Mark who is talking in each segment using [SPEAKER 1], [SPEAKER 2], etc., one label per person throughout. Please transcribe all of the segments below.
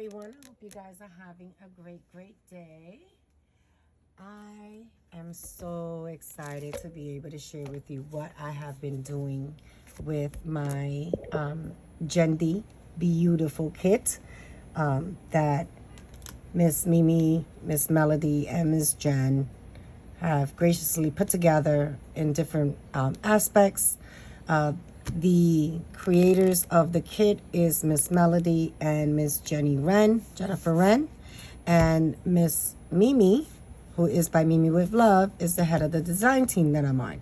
[SPEAKER 1] everyone. I hope you guys are having a great day. I am so excited to be able to share with you what I have been doing with my ManDaLee BEE-utiful kit that Miss Mimi, Miss Melody, and Miss Jen have graciously put together in different aspects. The creators of the kit is Miss Melody and Miss Jennifer Wren, and Miss Mimi, who is by Mimi with Love, is the head of the design team that I'm on.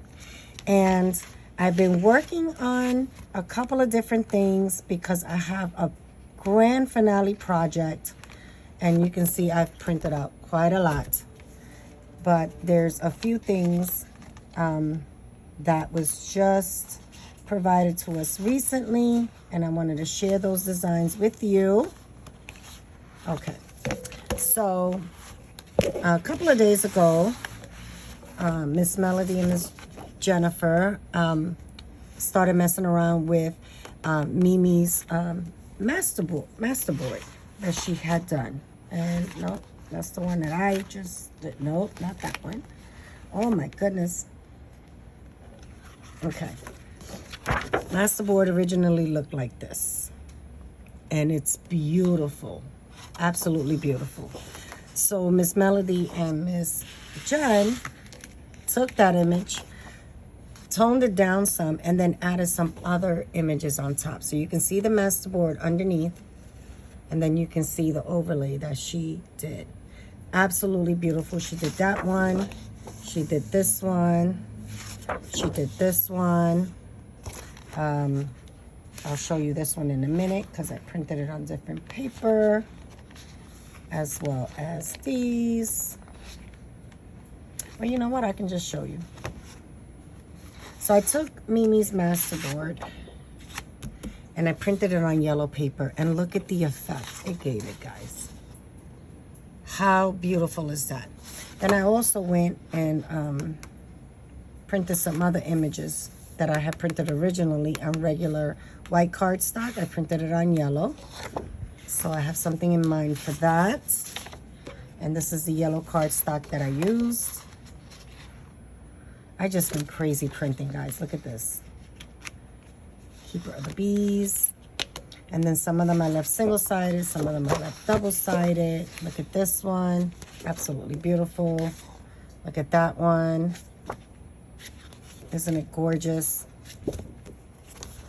[SPEAKER 1] And I've been working on a couple of different things because I have a grand finale project, and you can see I've printed out quite a lot. But there's a few things that was just provided to us recently, and I wanted to share those designs with you. Okay, so a couple of days ago, Miss Melody and Miss Jennifer started messing around with Mimi's masterboard that she had done. And no, that's the one that I just did. Nope, not that one. Oh my goodness. Okay. Masterboard originally looked like this, and it's beautiful, absolutely beautiful. So Miss Melody and Miss Jen took that image, toned it down some, and then added some other images on top. So you can see the masterboard underneath, and then you can see the overlay that she did. Absolutely beautiful. She did that one. She did this one. She did this one. I'll show you this one in a minute because I printed it on different paper, as well as these. Well, you know what? I can just show you. So I took Mimi's masterboard and I printed it on yellow paper, and look at the effect it gave it, guys. How beautiful is that? Then I also went and printed some other images that I had printed originally on regular white cardstock. I printed it on yellow. So I have something in mind for that. And this is the yellow cardstock that I used. I just went crazy printing, guys. Look at this. Keeper of the Bees. And then some of them I left single-sided, some of them I left double-sided. Look at this one. Absolutely beautiful. Look at that one. Isn't it gorgeous?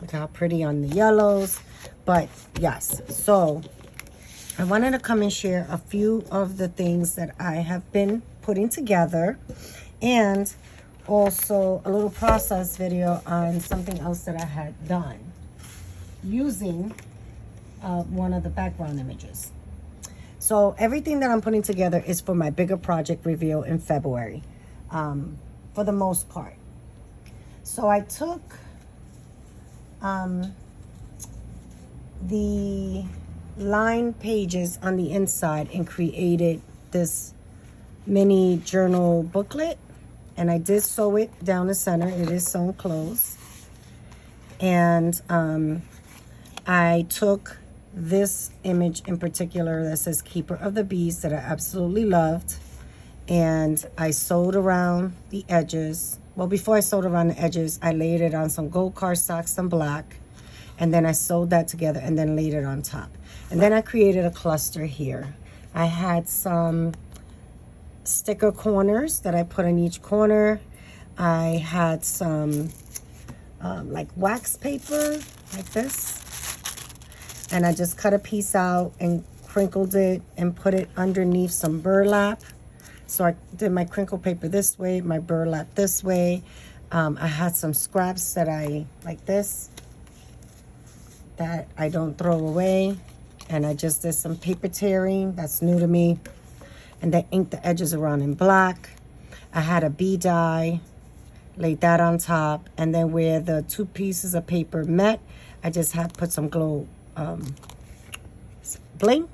[SPEAKER 1] Look how pretty on the yellows. But yes, so I wanted to come and share a few of the things that I have been putting together, and also a little process video on something else that I had done using one of the background images. So everything that I'm putting together is for my bigger project reveal in February, for the most part. So I took the line pages on the inside and created this mini journal booklet, and I did sew it down the center. It is sewn closed. And I took this image in particular that says Keeper of the Bees that I absolutely loved, and I sewed around the edges. Well, before I sewed around the edges, I laid it on some gold cardstock, some black, and then I sewed that together and then laid it on top. And then I created a cluster here. I had some sticker corners that I put on each corner. I had some like wax paper like this, and I just cut a piece out and crinkled it and put it underneath some burlap. So I did my crinkle paper this way, my burlap this way. I had some scraps that I, like this, that I don't throw away. And I just did some paper tearing, that's new to me. And then inked the edges around in black. I had a bee die, laid that on top. And then where the two pieces of paper met, I just had put some glow bling.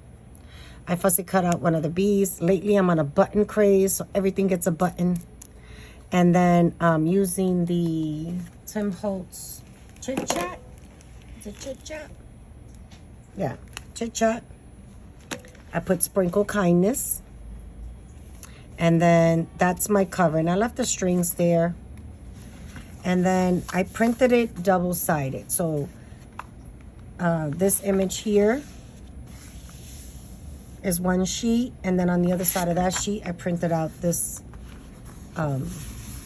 [SPEAKER 1] I fussy cut out one of the bees. Lately, I'm on a button craze, so everything gets a button. And then using the Tim Holtz Chit Chat. Is it Chit Chat? Yeah, Chit Chat. I put Sprinkle Kindness. And then that's my cover. And I left the strings there. And then I printed it double-sided. So this image here is one sheet. And then on the other side of that sheet, I printed out this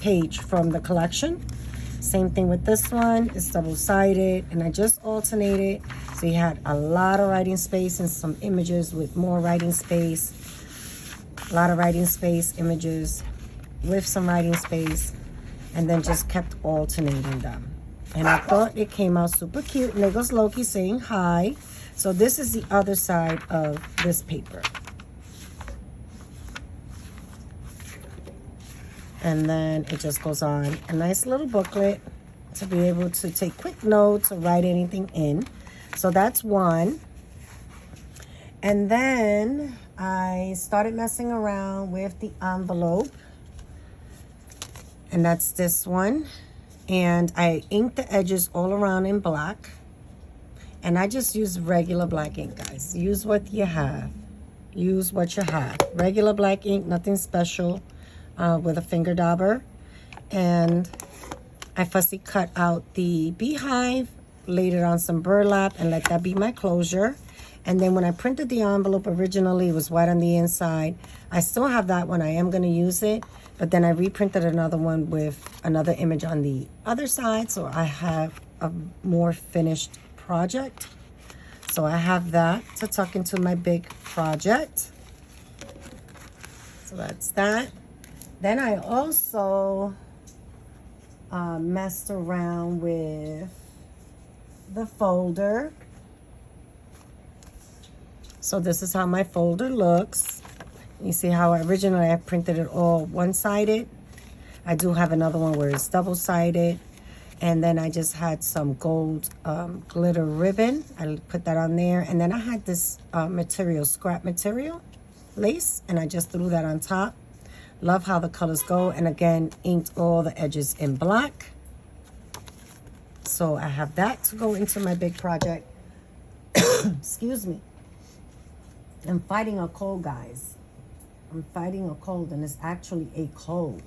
[SPEAKER 1] page from the collection. Same thing with this one. It's double-sided. And I just alternated. So you had a lot of writing space and some images with more writing space. A lot of writing space, images with some writing space, and then just kept alternating them. And I thought it came out super cute. And there goes Loki saying hi. So this is the other side of this paper. And then it just goes on a nice little booklet to be able to take quick notes or write anything in. So that's one. And then I started messing around with the envelope. And that's this one. And I inked the edges all around in black. And I just use regular black ink, guys. Use what you have. Use what you have. Regular black ink, nothing special, with a finger dauber. And I fussy cut out the beehive, laid it on some burlap, and let that be my closure. And then when I printed the envelope originally, it was white on the inside. I still have that one. I am going to use it. But then I reprinted another one with another image on the other side. So I have a more finished project. So I have that to tuck into my big project. So that's that. Then I also messed around with the folder. So this is how my folder looks. You see how originally I printed it all one-sided. I do have another one where it's double-sided. And then I just had some gold glitter ribbon. I put that on there. And then I had this material, scrap material, lace. And I just threw that on top. Love how the colors go. And again, inked all the edges in black. So I have that to go into my big project. Excuse me. I'm fighting a cold, guys. I'm fighting a cold, and it's actually a cold.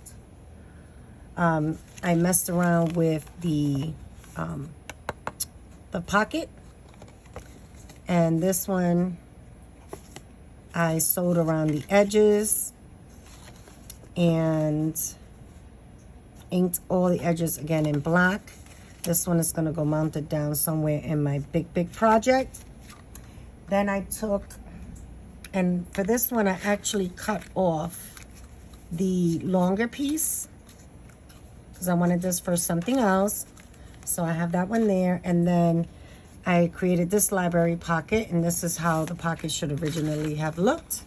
[SPEAKER 1] I messed around with the pocket, and this one I sewed around the edges and inked all the edges again in black. This one is going to go mounted down somewhere in my big project. Then I took, and for this one, I actually cut off the longer piece because I wanted this for something else. So I have that one there. And then I created this library pocket, and this is how the pocket should originally have looked.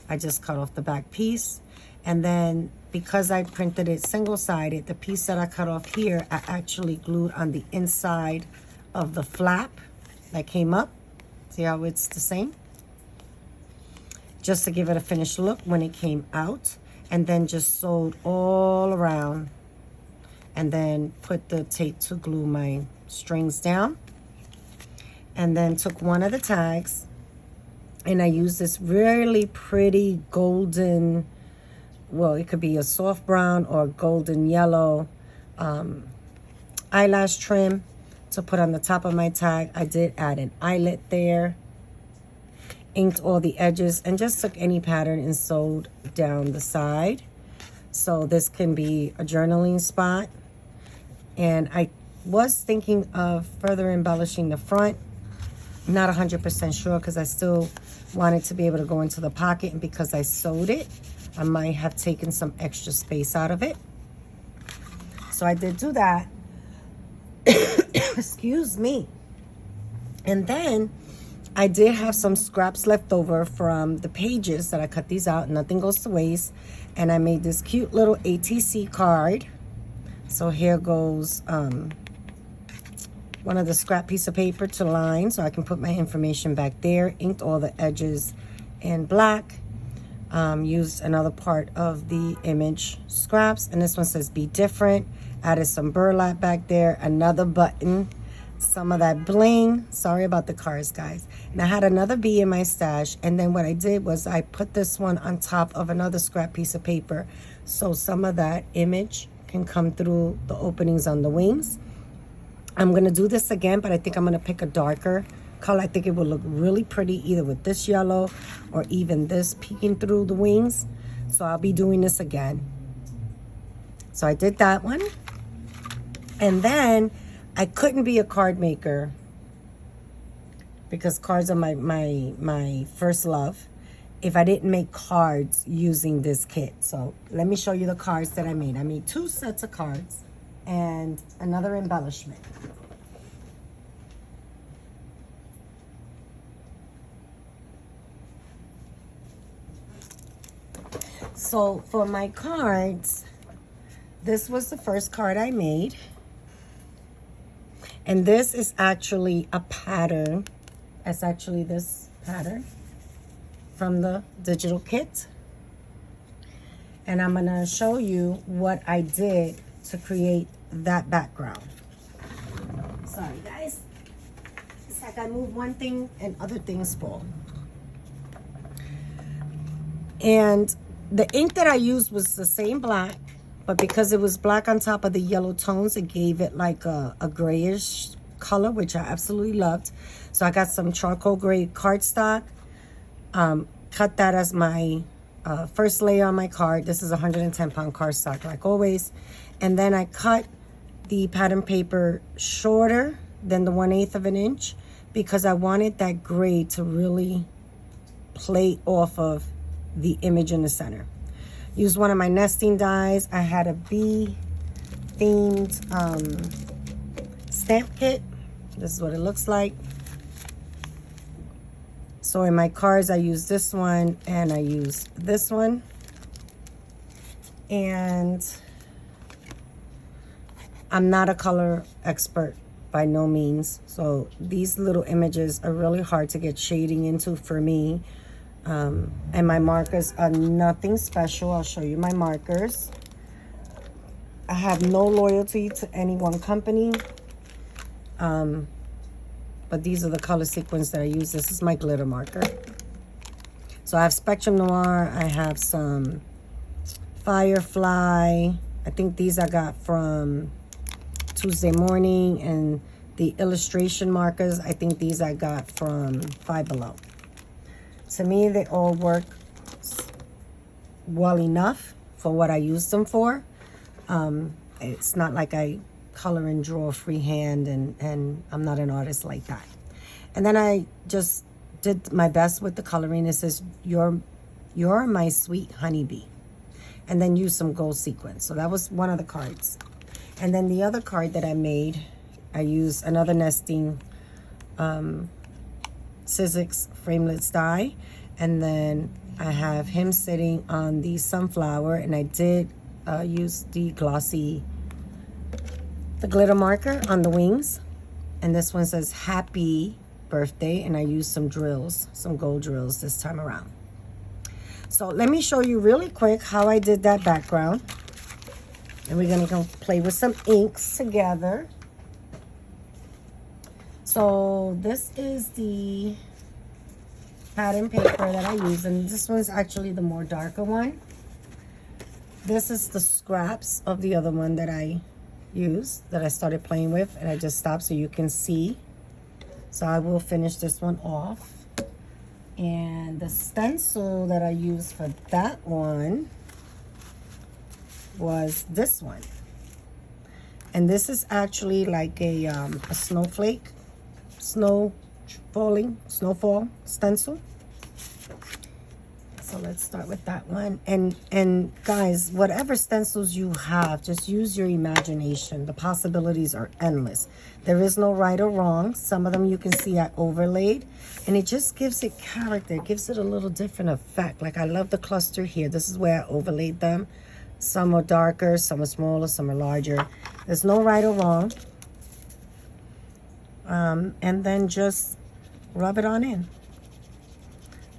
[SPEAKER 1] I just cut off the back piece. And then because I printed it single-sided, the piece that I cut off here, I actually glued on the inside of the flap that came up. See how it's the same? Just to give it a finished look when it came out. And then just sewed all around. And then put the tape to glue my strings down. And then took one of the tags. And I used this really pretty golden, well, it could be a soft brown or golden yellow eyelash trim to put on the top of my tag. I did add an eyelet there. Inked all the edges and just took any pattern and sewed down the side. So this can be a journaling spot. And I was thinking of further embellishing the front. Not 100% sure because I still wanted to be able to go into the pocket. And because I sewed it, I might have taken some extra space out of it. So I did do that. Excuse me. And then I did have some scraps left over from the pages that I cut these out. Nothing goes to waste. And I made this cute little ATC card. So here goes one of the scrap piece of paper to line so I can put my information back there. Inked all the edges in black. Used another part of the image scraps. And this one says be different. Added some burlap back there. Another button some of that bling. Sorry about the cars, guys. And I had another bee in my stash, and then what I did was I put this one on top of another scrap piece of paper so some of that image can come through the openings on the wings. I'm going to do this again, but I think I'm going to pick a darker color. I think it will look really pretty either with this yellow or even this peeking through the wings. So I'll be doing this again. So I did that one. And then I couldn't be a card maker because cards are my first love if I didn't make cards using this kit. So let me show you the cards that I made. I made 2 sets of cards and another embellishment. So for my cards, this was the first card I made. And this is actually a pattern. It's actually this pattern from the digital kit. And I'm going to show you what I did to create that background. Sorry, guys. It's like I move one thing and other things fall. And the ink that I used was the same black, but because it was black on top of the yellow tones, it gave it like a grayish color, which I absolutely loved. So I got some charcoal gray cardstock, cut that as my first layer on my card. This is 110-pound cardstock, like always. And then I cut the pattern paper shorter than the 1/8 of an inch because I wanted that gray to really play off of the image in the center. Use one of my nesting dies. I had a bee themed stamp kit. This is what it looks like. So in my cards, I use this one and I use this one. And I'm not a color expert by no means. So these little images are really hard to get shading into for me. And my markers are nothing special. I'll show you my markers. I have no loyalty to any one company. But these are the color sequence that I use. This is my glitter marker. So I have Spectrum Noir. I have some Firefly. I think these I got from Tuesday Morning. And the illustration markers, I think these I got from Five Below. To me, they all work well enough for what I use them for. It's not like I color and draw freehand, and I'm not an artist like that. And then I just did my best with the coloring. It says, you're my sweet honeybee. And then use some gold sequins. So that was one of the cards. And then the other card that I made, I used another nesting Sizzix framelits die, and then I have him sitting on the sunflower, and I did use the glitter marker on the wings, and this one says happy birthday, and I used some drills, some gold drills this time around. So let me show you really quick how I did that background, and we're gonna go play with some inks together. So this is the pattern paper that I use, and this one's actually the more darker one. This is the scraps of the other one that I used, that I started playing with, and I just stopped so you can see. So I will finish this one off. And the stencil that I used for that one was this one. And this is actually like a snowfall stencil. So let's start with that one. And guys, whatever stencils you have, just use your imagination. The possibilities are endless. There is no right or wrong. Some of them you can see I overlaid, and it just gives it character. It gives it a little different effect. Like I love the cluster here. This is where I overlaid them. Some are darker, some are smaller, some are larger. There's no right or wrong. And then just rub it on in.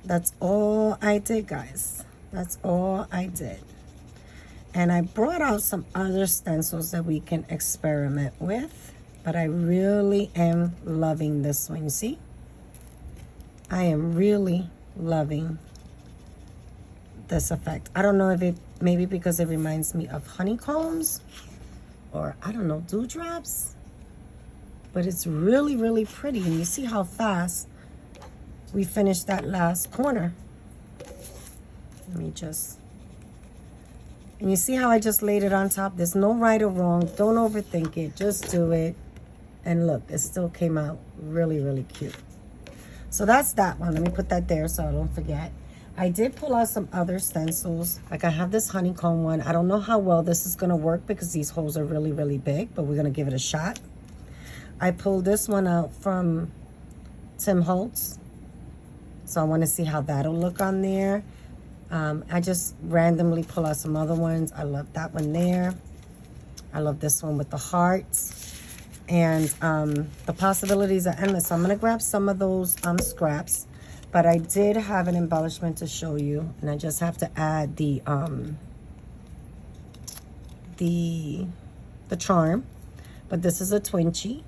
[SPEAKER 1] That's all I did, guys. That's all I did. And I brought out some other stencils that we can experiment with. But I really am loving this one. You see? I am really loving this effect. I don't know if it, maybe because it reminds me of honeycombs or I don't know, dewdrops. But it's really, really pretty. And you see how fast we finished that last corner. Let me just, and you see how I just laid it on top? There's no right or wrong. Don't overthink it. Just do it. And look, it still came out really, really cute. So that's that one. Let me put that there so I don't forget. I did pull out some other stencils. Like I have this honeycomb one. I don't know how well this is going to work because these holes are really, really big, but we're going to give it a shot. I pulled this one out from Tim Holtz. So I want to see how that'll look on there. I just randomly pull out some other ones. I love that one there. I love this one with the hearts. And the possibilities are endless. So I'm going to grab some of those scraps. But I did have an embellishment to show you. And I just have to add the charm. But this is a Twinchie.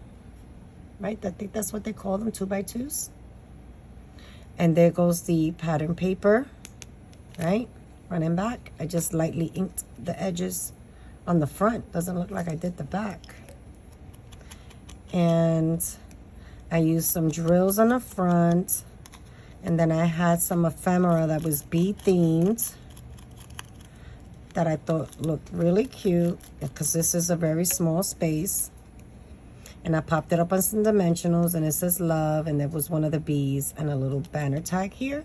[SPEAKER 1] Right? I think that's what they call them, 2x2s. And there goes the pattern paper. Right? Front and back. I just lightly inked the edges on the front. Doesn't look like I did the back. And I used some drills on the front. And then I had some ephemera that was bee themed that I thought looked really cute because this is a very small space. And I popped it up on some dimensionals and it says love, and there was one of the bees and a little banner tag here.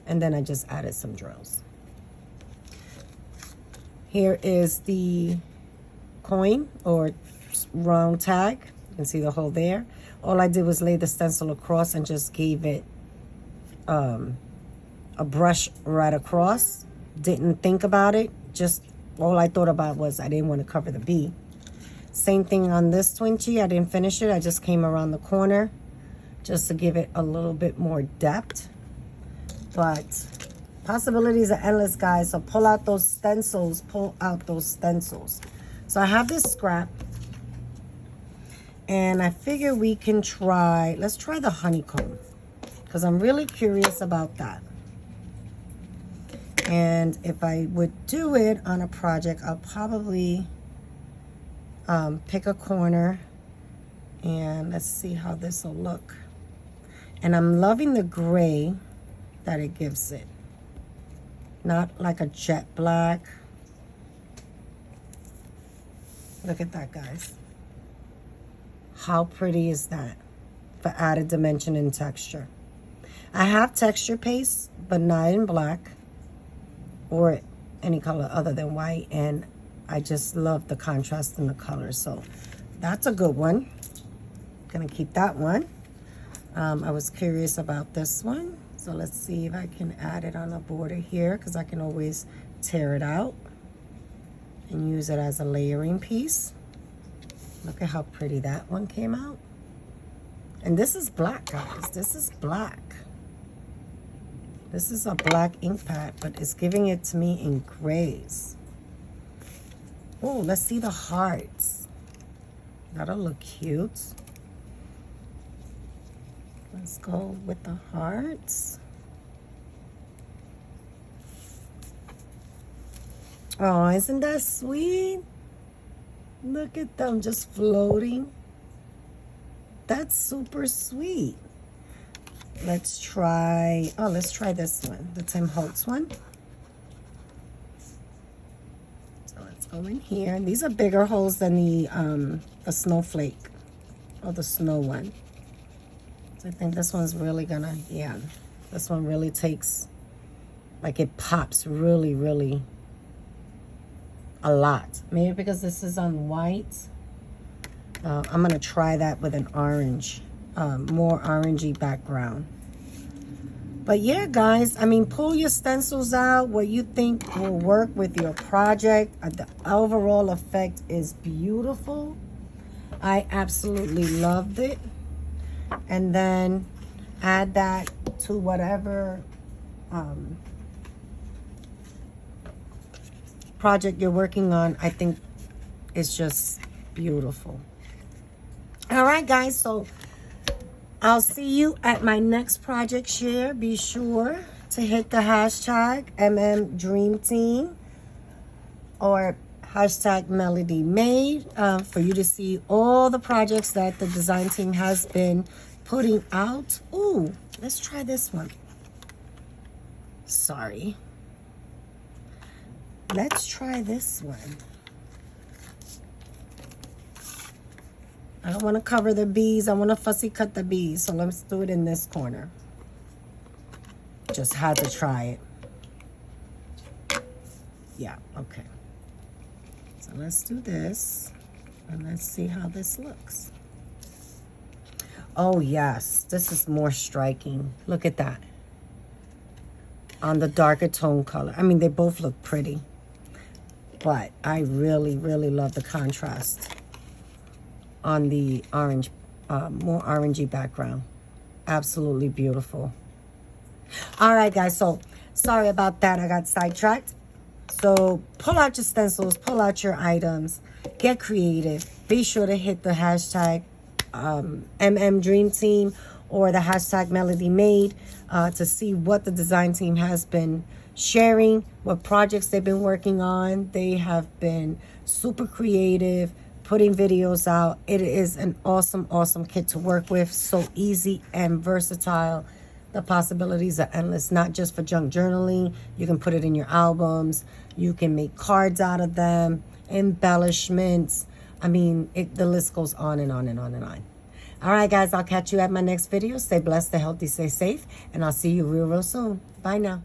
[SPEAKER 1] And then I just added some drills. Here is the coin or round tag. You can see the hole there. All I did was lay the stencil across and just gave it a brush right across. Didn't think about it. Just all I thought about was I didn't want to cover the bee. Same thing on this Twinchie. I didn't finish it. I just came around the corner just to give it a little bit more depth. But possibilities are endless, guys. So pull out those stencils. Pull out those stencils. So I have this scrap. And I figure we can try, let's try the honeycomb. Because I'm really curious about that. And if I would do it on a project, I'll probably pick a corner. And let's see how this will look. And I'm loving the gray that it gives it. Not like a jet black. Look at that, guys. How pretty is that for added dimension and texture? I have texture paste, but not in black or any color other than white. And I just love the contrast in the colors. So that's a good one. Gonna keep that one. I was curious about this one. So let's see if I can add it on a border here, because I can always tear it out and use it as a layering piece. Look at how pretty that one came out. And this is black, guys. This is black. This is a black ink pad, but it's giving it to me in grays. Oh, let's see the hearts. That'll look cute. Let's go with the hearts. Oh, isn't that sweet? Look at them just floating. That's super sweet. Let's try, oh, let's try this one, the Tim Holtz one. So let's go in here. These are bigger holes than the snowflake or the snow one. So I think this one's really gonna, yeah, this one really takes, like it pops really, really a lot. Maybe because this is on white. I'm gonna try that with an orange, more orangey background. But yeah, guys, I mean, pull your stencils out, what you think will work with your project. The overall effect is beautiful. I absolutely loved it. And then add that to whatever project you're working on. I think it's just beautiful. All right, guys, so I'll see you at my next project share. Be sure to hit the hashtag MMDreamTeam or hashtag Melody Made for you to see all the projects that the design team has been putting out. Ooh, let's try this one. Sorry. Let's try this one. I don't want to cover the bees. I want to fussy cut the bees. So let's do it in this corner. Just had to try it. Yeah, okay. So let's do this. And let's see how this looks. Oh, yes. This is more striking. Look at that. On the darker tone color. I mean, they both look pretty. But I really, really love the contrast on the orange, more orangey background. Absolutely beautiful. All right, guys, so sorry about that. I got sidetracked. So pull out your stencils, pull out your items, get creative. Be sure to hit the hashtag MMDreamTeam or the hashtag Melody Made to see what the design team has been sharing, what projects they've been working on. They have been super creative, putting videos out. It is an awesome, awesome kit to work with. So easy and versatile. The possibilities are endless, not just for junk journaling. You can put it in your albums. You can make cards out of them, embellishments. I mean, the list goes on and on and on and on. All right, guys, I'll catch you at my next video. Stay blessed, stay healthy, stay safe, and I'll see you real soon. Bye now.